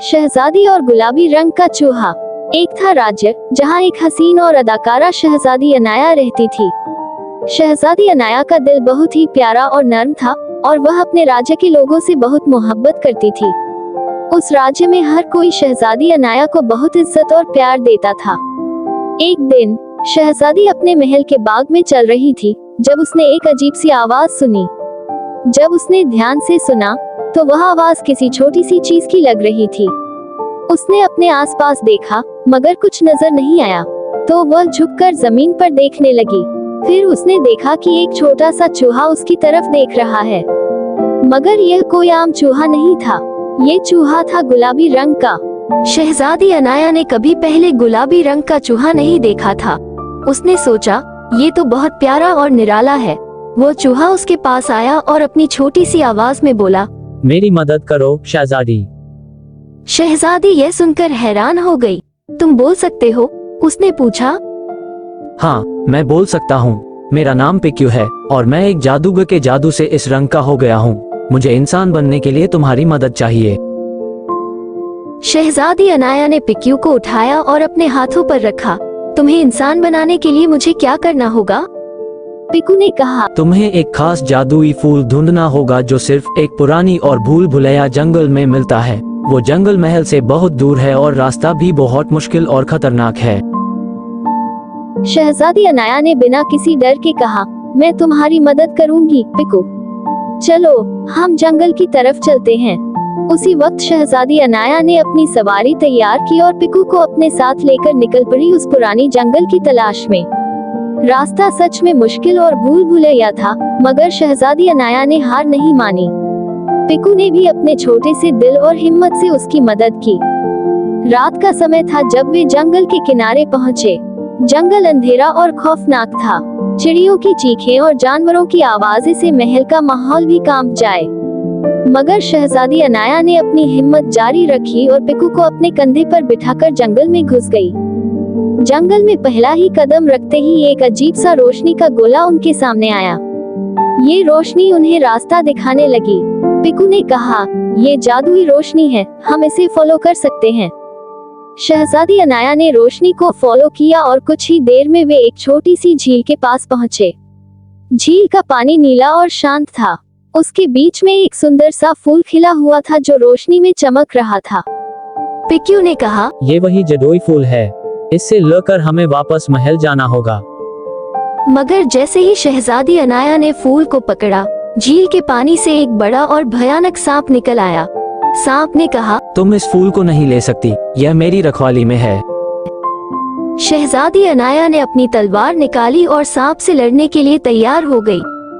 शहजादी और गुलाबी रंग का चूहा। एक था राज्य जहाँ एक हसीन और अदाकारा शहजादी अनाया रहती थी। शहजादी अनाया का दिल बहुत ही प्यारा और नर्म था और वह अपने राज्य के लोगों से बहुत मोहब्बत करती थी। उस राज्य में हर कोई शहजादी अनाया को बहुत इज्जत और प्यार देता था। एक दिन शहजादी अपने महल के बाग में चल रही थी जब उसने एक अजीब सी आवाज सुनी। जब उसने ध्यान से सुना तो वह आवाज किसी छोटी सी चीज की लग रही थी। उसने अपने आसपास देखा मगर कुछ नजर नहीं आया, तो वह झुककर जमीन पर देखने लगी। फिर उसने देखा कि एक छोटा सा चूहा उसकी तरफ देख रहा है, मगर यह कोई आम चूहा नहीं था। ये चूहा था गुलाबी रंग का। शहजादी अनाया ने कभी पहले गुलाबी रंग का चूहा नहीं देखा था। उसने सोचा, ये तो बहुत प्यारा और निराला है। वो चूहा उसके पास आया और अपनी छोटी सी आवाज में बोला, मेरी मदद करो शहजादी। शहजादी यह सुनकर हैरान हो गई। तुम बोल सकते हो? उसने पूछा। हाँ, मैं बोल सकता हूँ। मेरा नाम पिक्यू है और मैं एक जादूगर के जादू से इस रंग का हो गया हूँ। मुझे इंसान बनने के लिए तुम्हारी मदद चाहिए। शहजादी अनाया ने पिक्यू को उठाया और अपने हाथों पर रखा। तुम्हें इंसान बनाने के लिए मुझे क्या करना होगा? पिक्यू ने कहा, तुम्हें एक खास जादुई फूल ढूंढना होगा जो सिर्फ एक पुरानी और भूल भुलैया जंगल में मिलता है। वो जंगल महल से बहुत दूर है और रास्ता भी बहुत मुश्किल और खतरनाक है। शहजादी अनाया ने बिना किसी डर के कहा, मैं तुम्हारी मदद करूंगी पिक्यू। चलो हम जंगल की तरफ चलते हैं। उसी वक्त शहजादी अनाया ने अपनी सवारी तैयार की और पिक्यू को अपने साथ लेकर निकल पड़ी उस पुरानी जंगल की तलाश में। रास्ता सच में मुश्किल और भूल भुलैया था, मगर शहजादी अनाया ने हार नहीं मानी। पिक्यू ने भी अपने छोटे से दिल और हिम्मत से उसकी मदद की। रात का समय था जब वे जंगल के किनारे पहुंचे। जंगल अंधेरा और खौफनाक था। चिड़ियों की चीखें और जानवरों की आवाजें से महल का माहौल भी कांप जाए, मगर शहजादी अनाया ने अपनी हिम्मत जारी रखी और पिक्यू को अपने कंधे पर बिठाकर जंगल में घुस गई। जंगल में पहला ही कदम रखते ही एक अजीब सा रोशनी का गोला उनके सामने आया। ये रोशनी उन्हें रास्ता दिखाने लगी। पिक्यू ने कहा, ये जादुई रोशनी है, हम इसे फॉलो कर सकते हैं। शहजादी अनाया ने रोशनी को फॉलो किया और कुछ ही देर में वे एक छोटी सी झील के पास पहुंचे। झील का पानी नीला और शांत था। उसके बीच में एक सुंदर सा फूल खिला हुआ था जो रोशनी में चमक रहा था। पिक्यू ने कहा, ये वही जादुई फूल है, इससे लेकर हमें वापस महल जाना होगा। मगर जैसे ही शहजादी अनाया ने फूल को पकड़ा, झील के पानी से एक बड़ा और भयानक सांप निकल आया। सांप ने कहा, तुम इस फूल को नहीं ले सकती, यह मेरी रखवाली में है। शहजादी अनाया ने अपनी तलवार निकाली और सांप से लड़ने के लिए तैयार हो गई।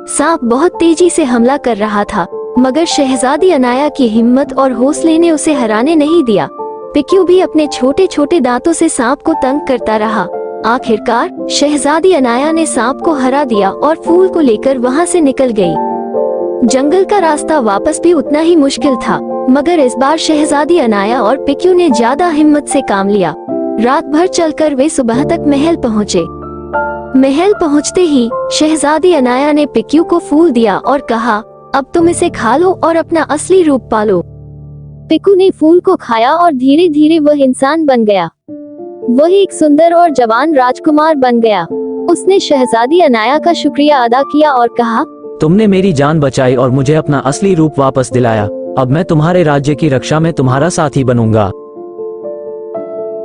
सांप बहुत तेजी से हमला कर रहा था, मगर शहजादी अनाया की हिम्मत और हौसले ने उसे हराने नहीं दिया। पिक्यू भी अपने छोटे छोटे दांतों से सांप को तंग करता रहा। आखिरकार शहजादी अनाया ने सांप को हरा दिया और फूल को लेकर वहां से निकल गई। जंगल का रास्ता वापस भी उतना ही मुश्किल था, मगर इस बार शहजादी अनाया और पिक्यू ने ज्यादा हिम्मत से काम लिया। रात भर चलकर वे सुबह तक महल पहुँचे। महल पहुँचते ही शहजादी अनाया ने पिक्यू को फूल दिया और कहा, अब तुम इसे खा लो और अपना असली रूप पालो। पिक्यू ने फूल को खाया और धीरे धीरे वह इंसान बन गया। वह एक सुंदर और जवान राजकुमार बन गया। उसने शहजादी अनाया का शुक्रिया अदा किया और कहा, तुमने मेरी जान बचाई और मुझे अपना असली रूप वापस दिलाया। अब मैं तुम्हारे राज्य की रक्षा में तुम्हारा साथी बनूंगा।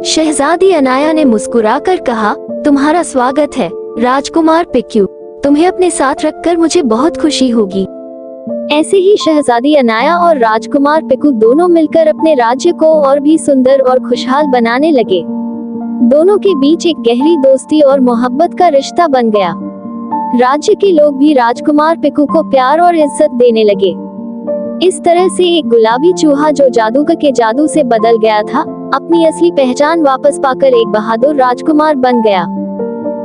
शहजादी अनाया ने मुस्कुराकर कहा, तुम्हारा स्वागत है राजकुमार पिक्यू। तुम्हें अपने साथ रखकर मुझे बहुत खुशी होगी। ऐसे ही शहजादी अनाया और राजकुमार पिक्यू दोनों मिलकर अपने राज्य को और भी सुंदर और खुशहाल बनाने लगे। दोनों के बीच एक गहरी दोस्ती और मोहब्बत का रिश्ता बन गया। राज्य के लोग भी राजकुमार पिक्यू को प्यार और इज्जत देने लगे। इस तरह से एक गुलाबी चूहा जो जादूगर के जादू से बदल गया था, अपनी असली पहचान वापस पाकर एक बहादुर राजकुमार बन गया।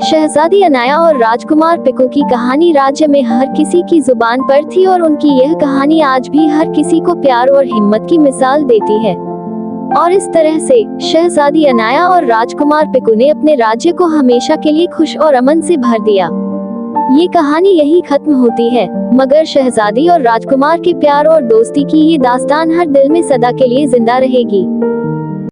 शहजादी अनाया और राजकुमार पिक्यू की कहानी राज्य में हर किसी की जुबान पर थी और उनकी यह कहानी आज भी हर किसी को प्यार और हिम्मत की मिसाल देती है। और इस तरह से शहजादी अनाया और राजकुमार पिक्यू ने अपने राज्य को हमेशा के लिए खुश और अमन से भर दिया। ये कहानी यही खत्म होती है, मगर शहजादी और राजकुमार के प्यार और दोस्ती की ये दास्तान हर दिल में सदा के लिए जिंदा रहेगी।